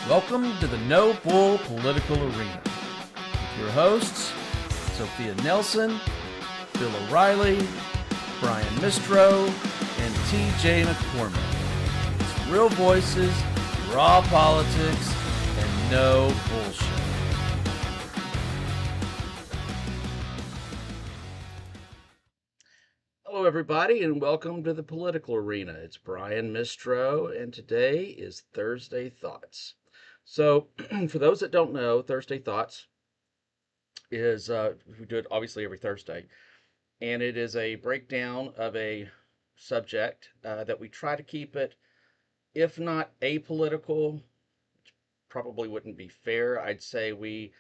Welcome to the No Bull Political Arena. With your hosts, Sophia Nelson, Bill O'Reilly, Brian Mistro, and TJ McCormick. It's real voices, raw politics, and no bullshit. Hello, everybody, and welcome to the Political Arena. It's Brian Mistro, and today is Thursday Thoughts. So, for those that don't know, Thursday Thoughts is, we do it obviously every Thursday, and it is a breakdown of a subject that we try to keep it, if not apolitical, which probably wouldn't be fair. I'd say we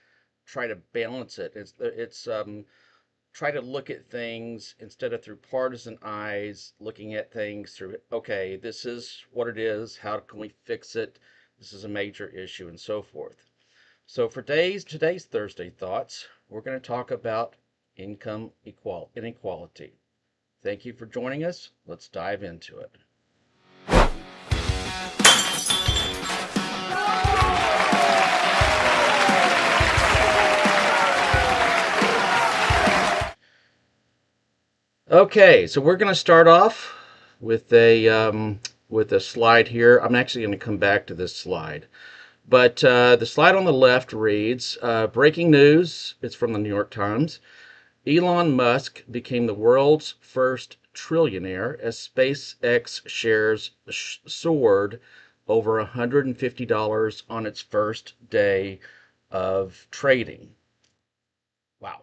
try to balance it. It's try to look at things instead of through partisan eyes, looking at things through, okay, this is what it is. How can we fix it? This is a major issue, and so forth. So for today's Thursday Thoughts, we're going to talk about income inequality. Thank you for joining us. Let's dive into it. Okay, so we're going to start off with a slide here. I'm actually going to come back to this slide. But the slide on the left reads, breaking news, it's from the New York Times. Elon Musk became the world's first trillionaire as SpaceX shares soared over $150 on its first day of trading. Wow.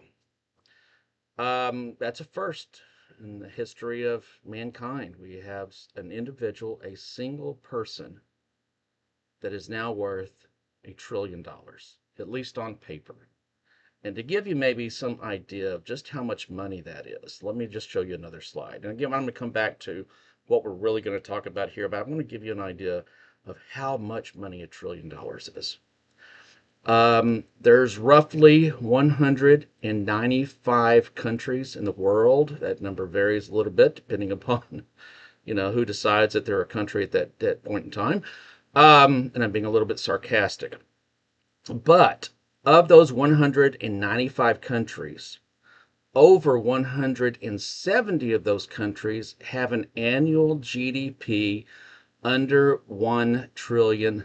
That's a first in the history of mankind. We have an individual, a single person, that is now worth $1 trillion, at least on paper. And to give you maybe some idea of just how much money that is, let me just show you another slide. And again, I'm going to come back to what we're really going to talk about here, but I want to give you an idea of how much money $1 trillion is. There's roughly 195 countries in the world. That number varies a little bit depending upon, who decides that they're a country at that point in time. And I'm being a little bit sarcastic. But of those 195 countries, over 170 of those countries have an annual GDP under $1 trillion.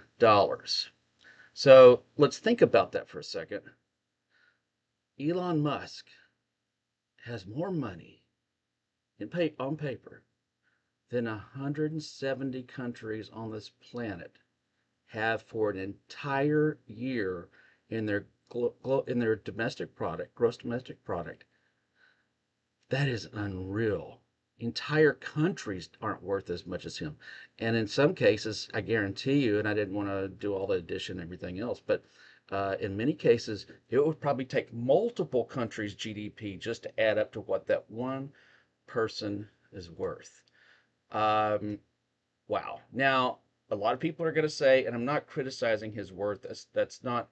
So let's think about that for a second. Elon Musk has more money on paper than 170 countries on this planet have for an entire year in their domestic product, gross domestic product. That is unreal. Entire countries aren't worth as much as him. And in some cases, I guarantee you, and I didn't want to do all the addition and everything else, but in many cases, it would probably take multiple countries' GDP just to add up to what that one person is worth. Wow. Now, a lot of people are going to say, and I'm not criticizing his worth. That's not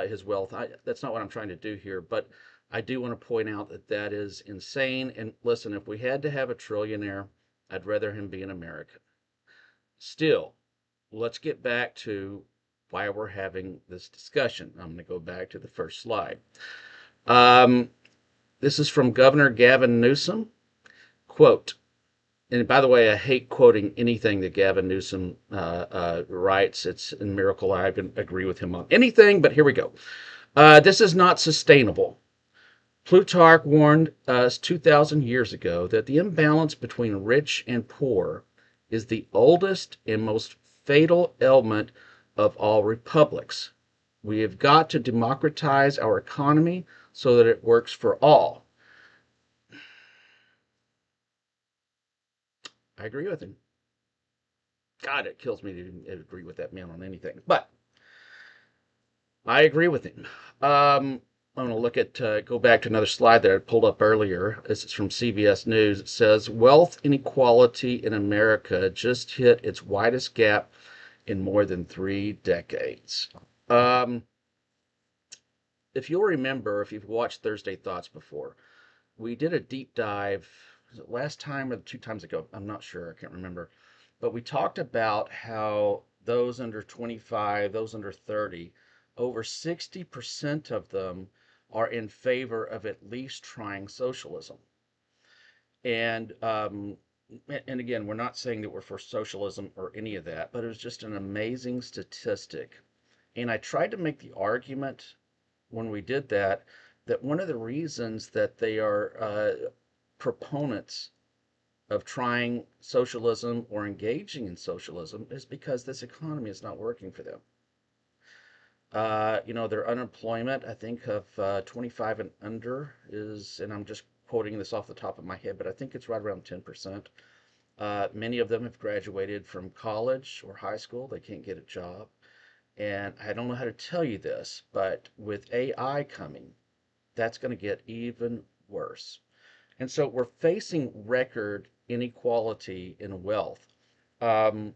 his wealth. That's not what I'm trying to do here. But I do want to point out that that is insane. And listen, if we had to have a trillionaire, I'd rather him be an American. Still, let's get back to why we're having this discussion. I'm going to go back to the first slide. This is from Governor Gavin Newsom. Quote, and by the way, I hate quoting anything that Gavin Newsom writes. It's a miracle I can agree with him on anything, but here we go. This is not sustainable. Plutarch warned us 2,000 years ago that the imbalance between rich and poor is the oldest and most fatal ailment of all republics. We have got to democratize our economy so that it works for all. I agree with him. God, it kills me to agree with that man on anything. But I agree with him. I'm going to look at, go back to another slide that I pulled up earlier. This is from CBS News. It says, wealth inequality in America just hit its widest gap in more than 3 decades. If you'll remember, if you've watched Thursday Thoughts before, we did a deep dive, was it last time or 2 times ago? I'm not sure, I can't remember. But we talked about how those under 25, those under 30, over 60% of them are in favor of at least trying socialism. And and again, we're not saying that we're for socialism or any of that, but it was just an amazing statistic. And I tried to make the argument when we did that that one of the reasons that they are proponents of trying socialism or engaging in socialism is because this economy is not working for them. Their unemployment, I think, of 25 and under is, and I'm just quoting this off the top of my head, but I think it's right around 10%. Many of them have graduated from college or high school. They can't get a job. And I don't know how to tell you this, but with AI coming, that's going to get even worse. And so we're facing record inequality in wealth. Um,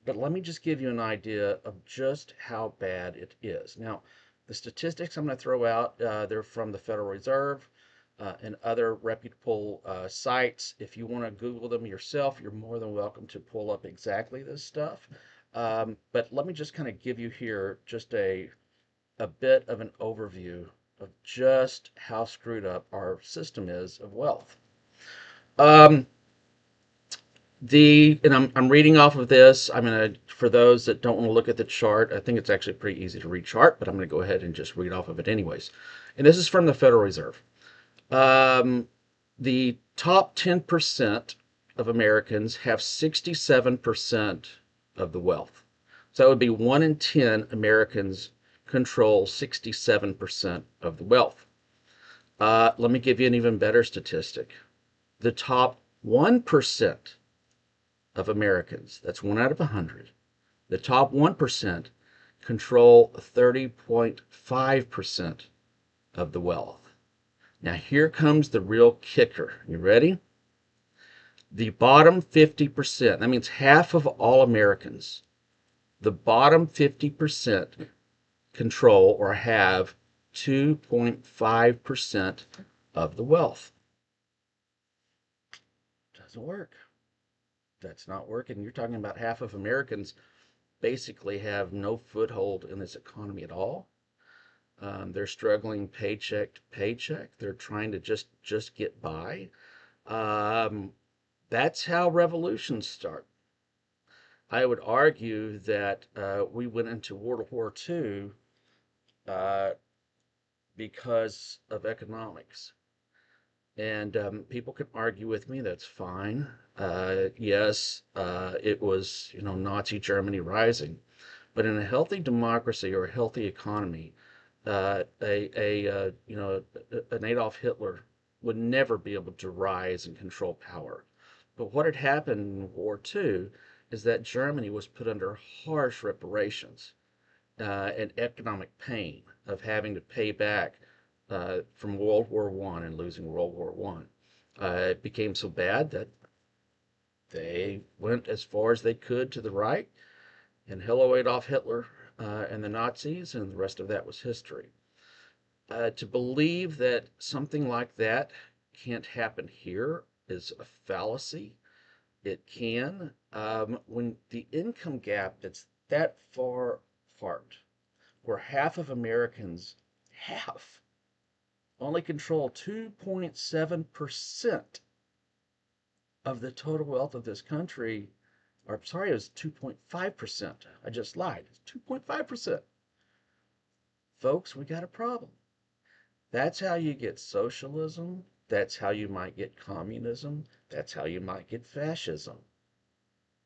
but let me just give you an idea of just how bad it is. Now, the statistics I'm going to throw out, they're from the Federal Reserve and other reputable sites. If you want to Google them yourself, you're more than welcome to pull up exactly this stuff. But let me just kind of give you here just a bit of an overview of just how screwed up our system is of wealth. Um, and I'm reading off of this. I'm gonna, for those that don't want to look at the chart, I think it's actually a pretty easy to read chart, but I'm gonna go ahead and just read off of it anyways. And this is from the Federal Reserve. Um, the top 10% of Americans have 67% of the wealth. So that would be 1 in 10 Americans control 67% of the wealth. Let me give you an even better statistic. The top 1% of Americans, that's 1 out of 100, the top 1% control 30.5% of the wealth. Now, here comes the real kicker. You ready? The bottom 50%, that means half of all Americans, the bottom 50% control or have 2.5% of the wealth. Doesn't work. That's not working. You're talking about half of Americans basically have no foothold in this economy at all. They're struggling paycheck to paycheck. They're trying to just get by. Um, that's how revolutions start. I would argue that we went into World War II uh, because of economics. And people can argue with me. That's fine. Yes, it was Nazi Germany rising, but in a healthy democracy or a healthy economy, an Adolf Hitler would never be able to rise and control power. But what had happened in World War II is that Germany was put under harsh reparations and economic pain of having to pay back from World War One and losing World War One. It became so bad that they went as far as they could to the right and hello Adolf Hitler and the Nazis, and the rest of that was history. To believe that something like that can't happen here is a fallacy. It can. When the income gap is that far apart, where half of Americans, half, only control 2.7% of the total wealth of this country, or sorry, it was 2.5%. I just lied. It's 2.5%. Folks, we got a problem. That's how you get socialism. That's how you might get communism. That's how you might get fascism.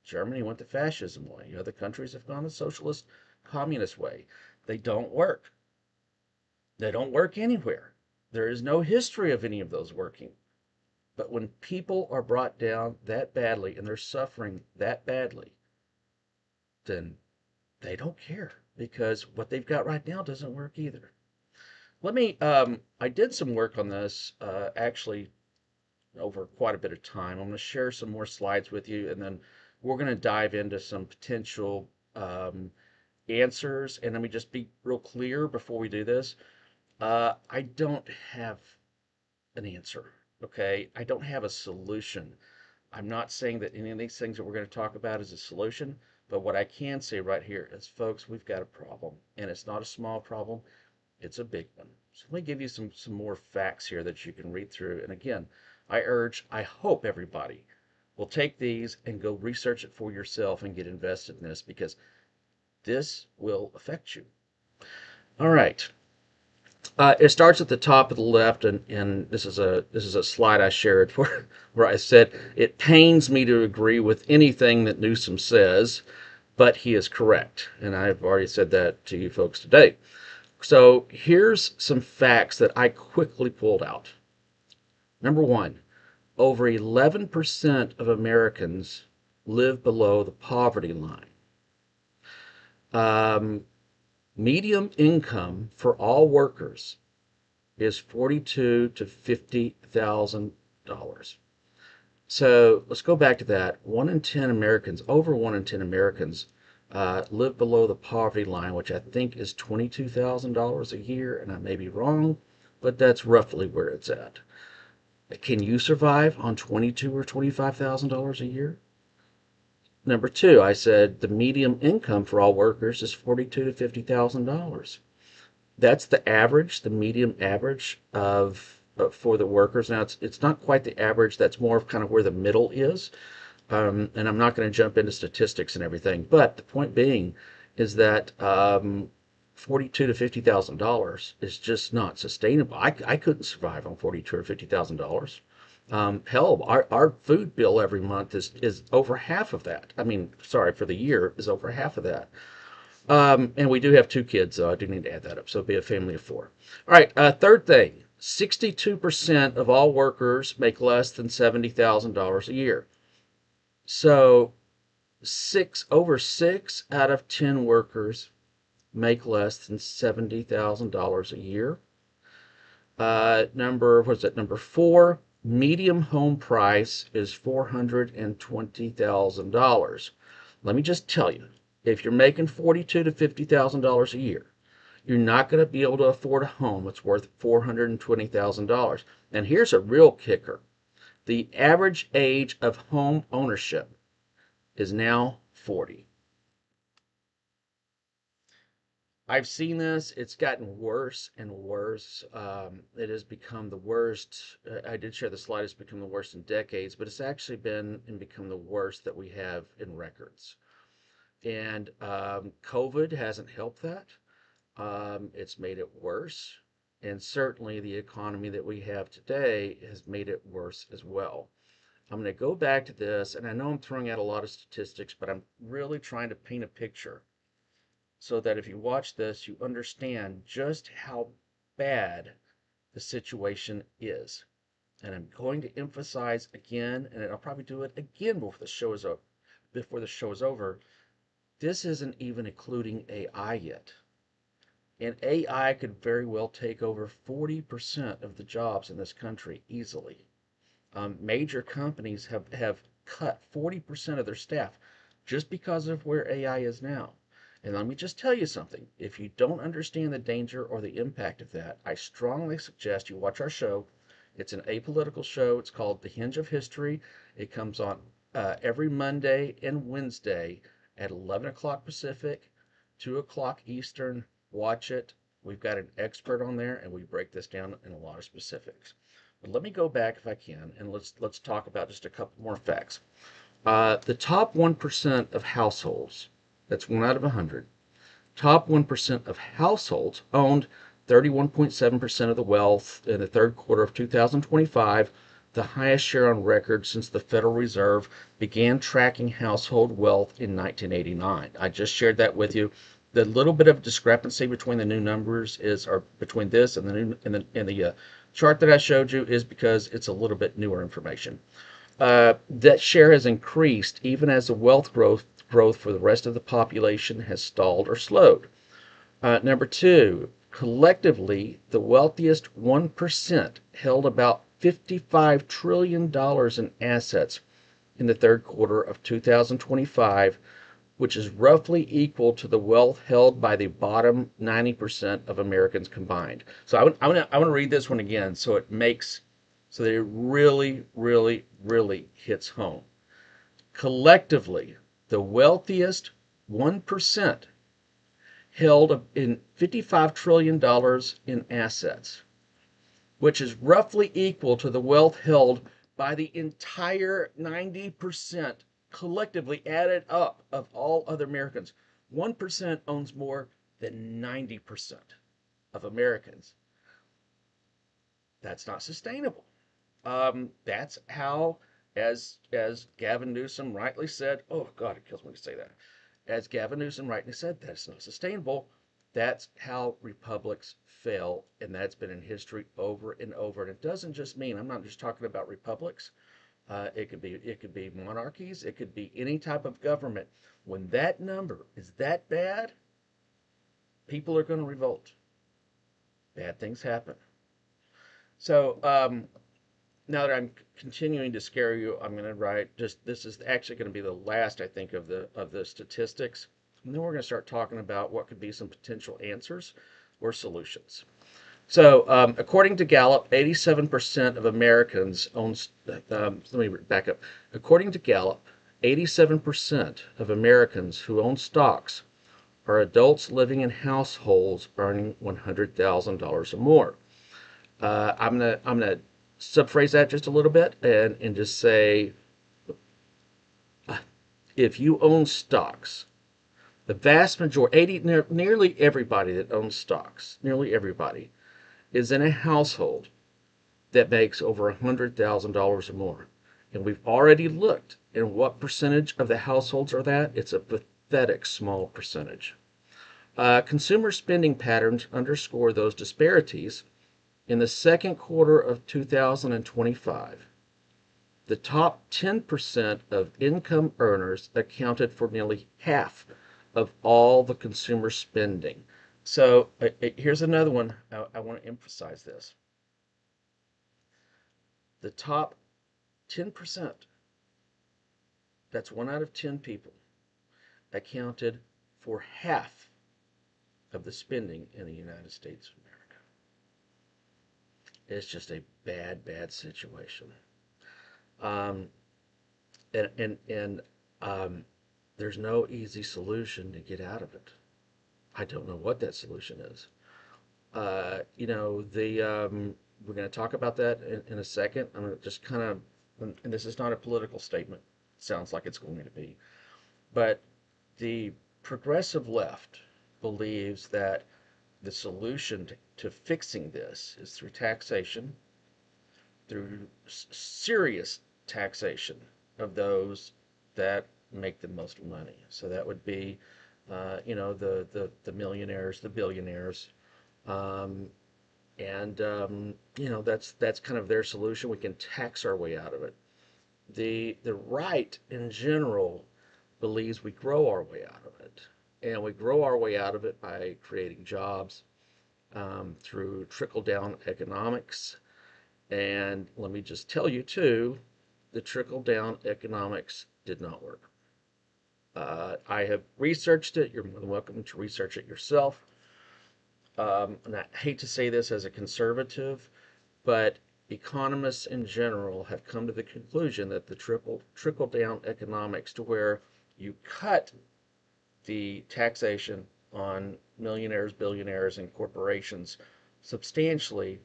Germany went the fascism way. Other countries have gone the socialist, communist way. They don't work. They don't work anywhere. There is no history of any of those working. But when people are brought down that badly and they're suffering that badly, then they don't care because what they've got right now doesn't work either. I did some work on this actually over quite a bit of time. I'm going to share some more slides with you, and then we're going to dive into some potential answers. And let me just be real clear before we do this. I don't have an answer, okay? I don't have a solution. I'm not saying that any of these things that we're going to talk about is a solution, But what I can say right here is, folks, we've got a problem, and it's not a small problem, it's a big one. So let me give you some more facts here that you can read through. And again, I hope everybody will take these and go research it for yourself and get invested in this, because this will affect you. All right. It starts at the top of the left, and this is a slide I shared where I said it pains me to agree with anything that Newsom says, but he is correct, and I've already said that to you folks today. So here's some facts that I quickly pulled out. Number one, over 11% of Americans live below the poverty line. Um, Median income for all workers is $42,000 to $50,000. So let's go back to that. 1 in 10 Americans, over 1 in 10 Americans, live below the poverty line, which I think is $22,000 a year, and I may be wrong, but that's roughly where it's at. Can you survive on $22,000 or $25,000 a year? Number two, I said the median income for all workers is $42,000 to $50,000. That's the average, the median average of for the workers. Now it's not quite the average. That's more of kind of where the middle is. And I'm not going to jump into statistics and everything, but the point being is that 42 to $50,000 is just not sustainable. I couldn't survive on 42 or $50,000. Hell, our food bill every month is over half of that. I mean, sorry, for the year is over half of that. And we do have 2 kids, so I do need to add that up. So it'll be a family of 4. All right, third thing, 62% of all workers make less than $70,000 a year. So over 6 out of 10 workers make less than $70,000 a year. Number 4, median home price is $420,000. Let me just tell you, if you're making $42,000 to $50,000 a year, you're not going to be able to afford a home that's worth $420,000. And here's a real kicker. The average age of home ownership is now 40. I've seen this. It's gotten worse and worse. It has become the worst. I did share the slide. It's become the worst in decades, but it's actually been and become the worst that we have in records. And COVID hasn't helped that. It's made it worse. And certainly the economy that we have today has made it worse as well. I'm going to go back to this, and I know I'm throwing out a lot of statistics, but I'm really trying to paint a picture so that if you watch this, you understand just how bad the situation is. And I'm going to emphasize again, and I'll probably do it again before the show is over. This isn't even including AI yet. And AI could very well take over 40% of the jobs in this country easily. Major companies have cut 40% of their staff just because of where AI is now. And let me just tell you something. If you don't understand the danger or the impact of that, I strongly suggest you watch our show. It's an apolitical show. It's called The Hinge of History. It comes on every Monday and Wednesday at 11 o'clock Pacific, 2 o'clock Eastern. Watch it. We've got an expert on there, and we break this down in a lot of specifics. But let me go back if I can, and let's talk about just a couple more facts. The top 1% of households, that's 1 out of 100, top 1% of households owned 31.7% of the wealth in the third quarter of 2025, the highest share on record since the Federal Reserve began tracking household wealth in 1989. I just shared that with you. The little bit of discrepancy between the new numbers or between this and the chart that I showed you is because it's a little bit newer information. That share has increased even as the wealth growth for the rest of the population has stalled or slowed. Number 2, collectively, the wealthiest 1% held about $55 trillion in assets in the third quarter of 2025, which is roughly equal to the wealth held by the bottom 90% of Americans combined. So I want to read this one again so that it really, really, really hits home. Collectively, the wealthiest 1% held in $55 trillion in assets, which is roughly equal to the wealth held by the entire 90% collectively added up of all other Americans. 1% owns more than 90% of Americans. That's not sustainable. That's how, as Gavin Newsom rightly said, oh God, it kills me to say that. As Gavin Newsom rightly said, that's not sustainable. That's how republics fail, and that's been in history over and over. And it doesn't just mean, I'm not just talking about republics. It could be monarchies. It could be any type of government. When that number is that bad, people are going to revolt. Bad things happen. So now that I'm continuing to scare you, I'm going to write just this is actually going to be the last I think of the statistics, and then we're going to start talking about what could be some potential answers or solutions. So, according to Gallup, 87% of Americans own. Let me back up. According to Gallup, 87% of Americans who own stocks are adults living in households earning $100,000 or more. I'm gonna subphrase that just a little bit and just say if you own stocks, the vast majority, nearly everybody that owns stocks, nearly everybody is in a household that makes over $100,000 or more. And we've already looked at what percentage of the households are that. It's a pathetic small percentage. Consumer spending patterns underscore those disparities. In the second quarter of 2025, the top 10% of income earners accounted for nearly half of all the consumer spending. So here's another one. I want to emphasize this. The top 10%, that's 1 out of 10 people, accounted for half of the spending in the United States of America. It's just a bad, bad situation. Um, and there's no easy solution to get out of it. I don't know what that solution is. We're going to talk about that in a second. I'm going to just kind of, and this is not a political statement. It sounds like it's going to be, but the progressive left believes that the solution to fixing this is through taxation, through serious taxation of those that make the most money. So that would be, the millionaires, the billionaires, um, and that's kind of their solution. We can tax our way out of it. The right in general believes we grow our way out of it, and we grow our way out of it by creating jobs through trickle down economics. And let me just tell you too, the trickle down economics did not work. I have researched it. You're more than welcome to research it yourself. And I hate to say this as a conservative, but economists in general have come to the conclusion that the trickle down economics, to where you cut the taxation on millionaires, billionaires, and corporations substantially,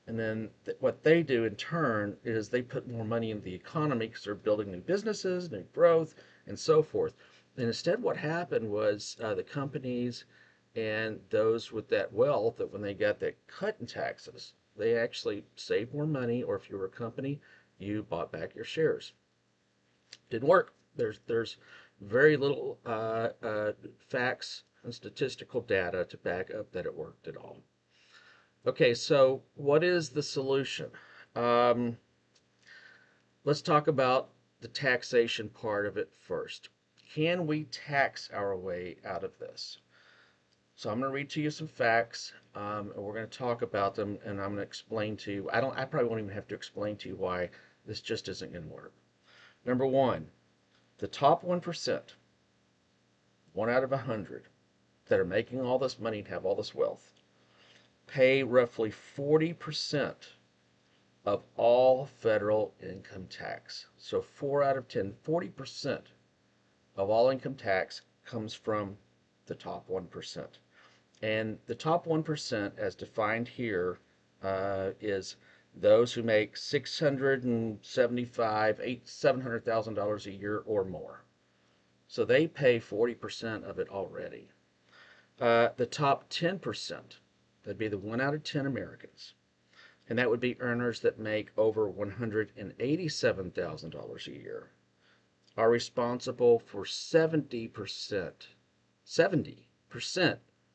and then what they do in turn is they put more money into the economy because they're building new businesses, new growth, and so forth. And instead, what happened was the companies and those with that wealth, that when they got that cut in taxes, they actually saved more money, or if you were a company, you bought back your shares. Didn't work. There's very little facts and statistical data to back up that it worked at all. Okay, so what is the solution? Um, let's talk about the taxation part of it first. Can we tax our way out of this? So I'm going to read to you some facts, and we're going to talk about them, and I'm going to explain to you. I probably won't even have to explain to you why this just isn't going to work. Number one, the top 1%, 1 out of 100, that are making all this money and have all this wealth, pay roughly 40% of all federal income tax. So 4 out of 10, 40% of all income tax comes from the top 1%. And the top 1%, as defined here, is those who make 675, $700,000 a year or more. So they pay 40% of it already. The top 10%, that'd be the 1 out of 10 Americans, and that would be earners that make over $187,000 a year, are responsible for 70%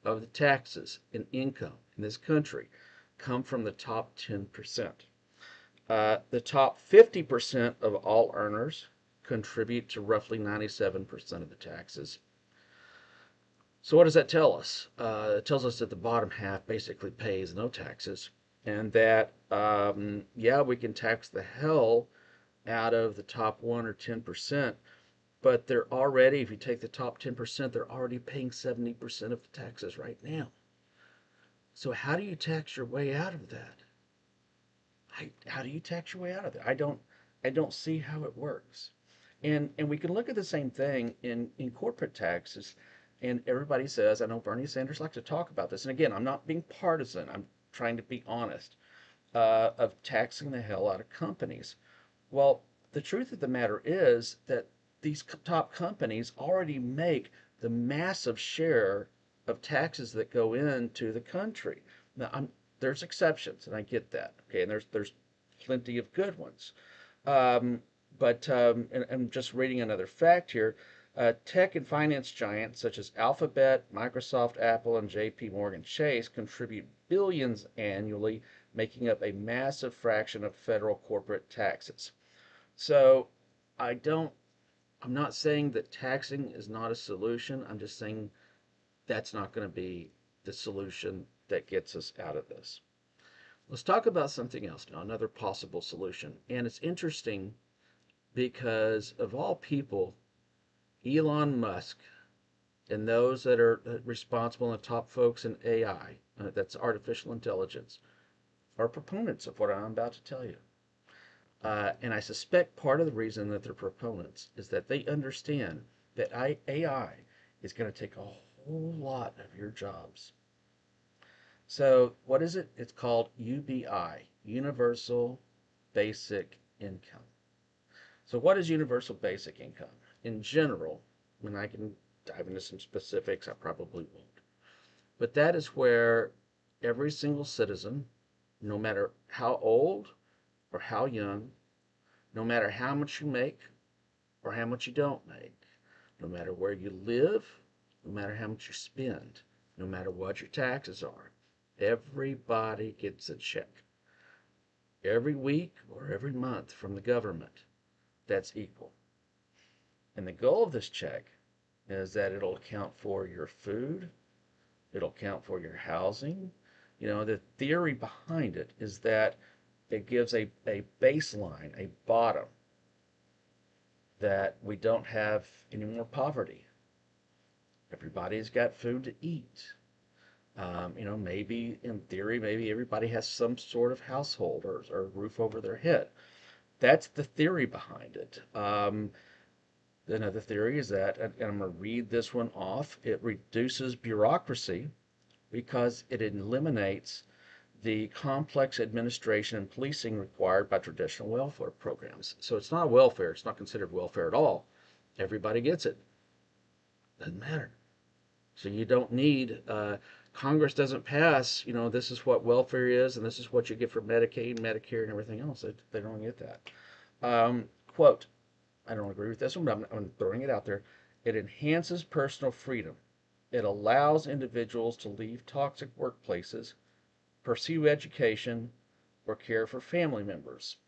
of the taxes and income in this country come from the top 10%. The top 50% of all earners contribute to roughly 97% of the taxes. So what does that tell us? It tells us that the bottom half basically pays no taxes, and that yeah, we can tax the hell out of the top 1 or 10%, but they're already, if you take the top 10%, they're already paying 70% of the taxes right now. So how do you tax your way out of that? How do you tax your way out of that? I don't see how it works. And we can look at the same thing in corporate taxes. And everybody says, I know Bernie Sanders likes to talk about this. And again, I'm not being partisan. I'm trying to be honest, of taxing the hell out of companies. Well, the truth of the matter is that these top companies already make the massive share of taxes that go into the country. Now, there's exceptions, and I get that. Okay, and there's plenty of good ones. Um, and I'm just reading another fact here. Tech and finance giants such as Alphabet, Microsoft, Apple, and J.P. Morgan Chase contribute billions annually, making up a massive fraction of federal corporate taxes. So I don't, I'm not saying that taxing is not a solution. I'm just saying that's not going to be the solution that gets us out of this. Let's talk about something else now, another possible solution. And it's interesting because, of all people, Elon Musk and those that are responsible and the top folks in AI, that's artificial intelligence, are proponents of what I'm about to tell you. And I suspect part of the reason that they're proponents is that they understand that AI is going to take a whole lot of your jobs. So, what is it? It's called UBI, Universal Basic Income. So, what is universal basic income? In general, when I can dive into some specifics, I probably won't. But that is where every single citizen, no matter how old or how young, no matter how much you make or how much you don't make, no matter where you live, no matter how much you spend, no matter what your taxes are, everybody gets a check every week or every month from the government that's equal. And the goal of this check is that it'll account for your food, it'll account for your housing. You know, the theory behind it is that it gives a baseline, a bottom, that we don't have any more poverty. Everybody's got food to eat. Maybe in theory, maybe everybody has some sort of household or roof over their head. That's the theory behind it. Another theory is that, and I'm going to read this one off, it reduces bureaucracy because it eliminates the complex administration and policing required by traditional welfare programs. So it's not welfare, it's not considered welfare at all. Everybody gets it. Doesn't matter. So you don't need, Congress doesn't pass, this is what welfare is and this is what you get for Medicaid, Medicare, and everything else. They don't get that. Quote, I don't agree with this one, but I'm throwing it out there. It enhances personal freedom. It allows individuals to leave toxic workplaces, pursue education, or care for family members.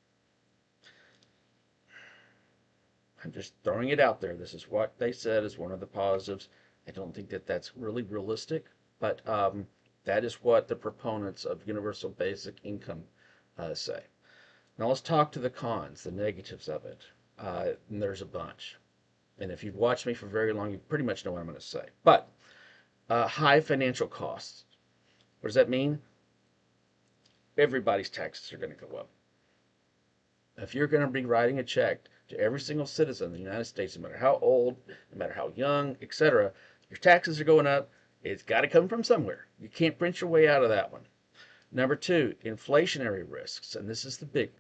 I'm just throwing it out there. This is what they said is one of the positives. I don't think that that's really realistic, but that is what the proponents of universal basic income say. Now let's talk to the cons, the negatives of it. And there's a bunch. And if you've watched me for very long, you pretty much know what I'm going to say. But high financial costs. What does that mean? Everybody's taxes are going to go up. If you're going to be writing a check to every single citizen of the United States, no matter how old, no matter how young, etc. Your taxes are going up. It's got to come from somewhere. You can't print your way out of that one. Number two, inflationary risks, and this is the big.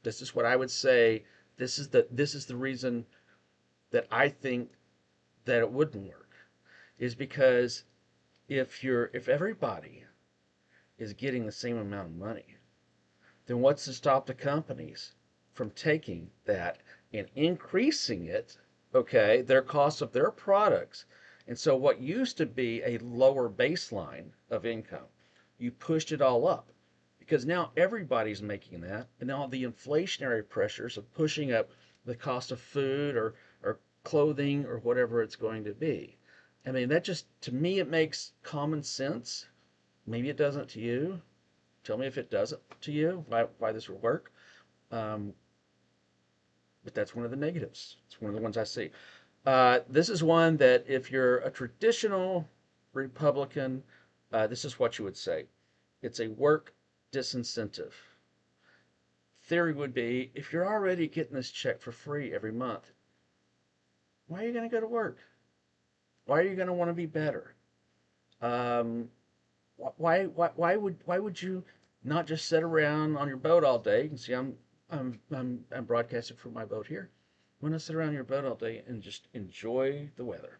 This is what I would say. This is the reason that I think that it wouldn't work, is because if everybody is getting the same amount of money, then what's to stop the companies from taking that and increasing it, okay, their cost of their products? And so what used to be a lower baseline of income, you pushed it all up because now everybody's making that, and now the inflationary pressures of pushing up the cost of food or clothing or whatever it's going to be. I mean, that just, to me, it makes common sense. Maybe it doesn't to you. Tell me if it doesn't to you, why this would work. Um, but that's one of the negatives. It's one of the ones I see. This is one that if you're a traditional Republican, this is what you would say. It's a work disincentive. Theory would be, if you're already getting this check for free every month, why are you going to go to work? Why are you going to want to be better? Um, why would you not just sit around on your boat all day? You can see I'm broadcasting from my boat here. You want to sit around your boat all day and just enjoy the weather.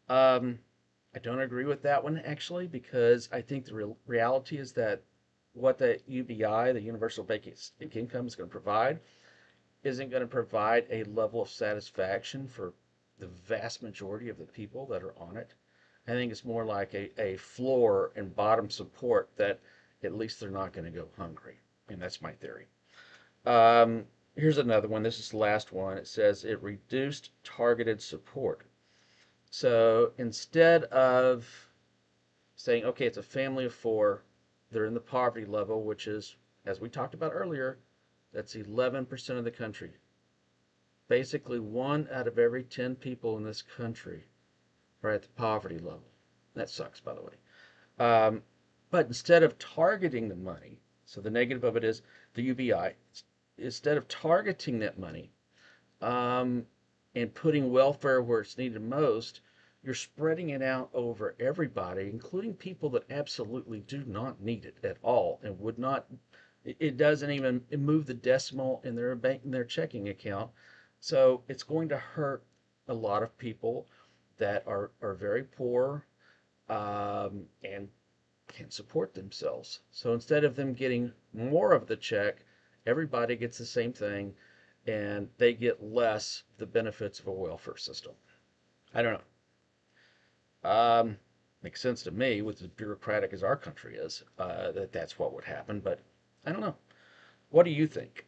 I don't agree with that one actually, because I think the reality is that what the UBI, the Universal Basic Income, is going to provide isn't going to provide a level of satisfaction for the vast majority of the people that are on it. I think it's more like a floor and bottom support that at least they're not going to go hungry. And that's my theory. Here's another one. This is the last one. It says it reduced targeted support. So instead of saying, okay, it's a family of four, they're in the poverty level, which is, as we talked about earlier, that's 11% of the country. Basically, 1 out of every 10 people in this country are at the poverty level. That sucks, by the way. But instead of targeting the money, so the negative of it is the UBI, instead of targeting that money and putting welfare where it's needed most, you're spreading it out over everybody, including people that absolutely do not need it at all and would not. It doesn't even move the decimal in their bank, in their checking account. So it's going to hurt a lot of people that are very poor and can't support themselves. So instead of them getting more of the check, everybody gets the same thing and they get less the benefits of a welfare system. I don't know. Makes sense to me, with as bureaucratic as our country is, that that's what would happen, but I don't know. What do you think?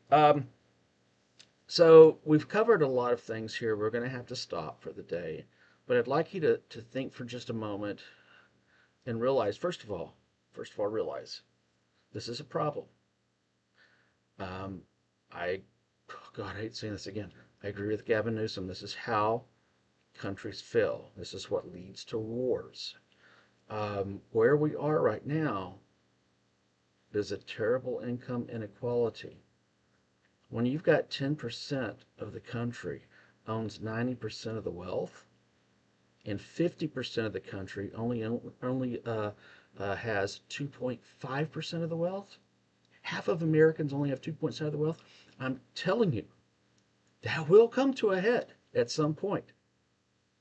So we've covered a lot of things here. We're going to have to stop for the day, but I'd like you to think for just a moment and realize, realize this is a problem. Um, oh God, I hate saying this again. I agree with Gavin Newsom. This is how countries fail. This is what leads to wars. Where we are right now, there's a terrible income inequality. When you've got 10% of the country owns 90% of the wealth, and 50% of the country only has 2.5% of the wealth, half of Americans only have 2% of the wealth. I'm telling you, that will come to a head at some point,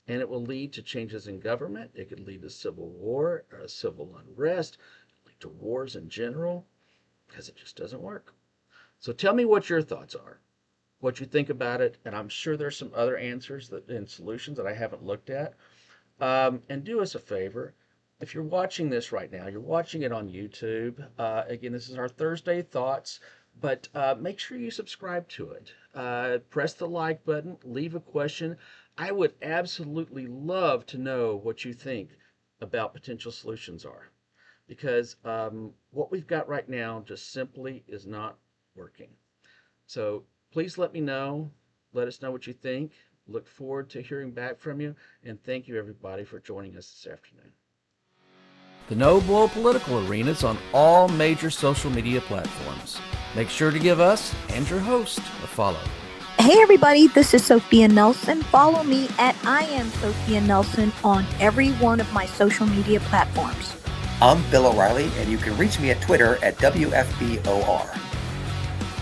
and it will lead to changes in government. It could lead to civil war, civil unrest, lead to wars in general, because it just doesn't work. So tell me what your thoughts are, what you think about it, and I'm sure there's some other answers and solutions that I haven't looked at. And do us a favor, if you're watching this right now, you're watching it on YouTube. Again, this is our Thursday Thoughts, but make sure you subscribe to it. Press the like button, leave a question. I would absolutely love to know what you think about potential solutions are, because what we've got right now just simply is not working. So please let me know. Let us know what you think. Look forward to hearing back from you. And thank you, everybody, for joining us this afternoon. The No Bull Political Arena is on all major social media platforms. Make sure to give us and your host a follow. Hey everybody, this is Sophia Nelson. Follow me at I am Sophia Nelson on every one of my social media platforms. I'm Bill O'Reilly, and you can reach me at Twitter at WFBOR.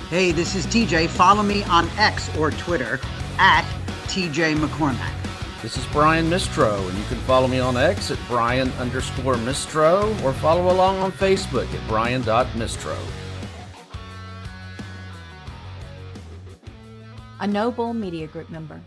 Hey, this is TJ. Follow me on X or Twitter at TJ McCormack. This is Brian Mistro, and you can follow me on X at Brian_Mistro or follow along on Facebook at Brian.Mistro. A Noble Media Group member.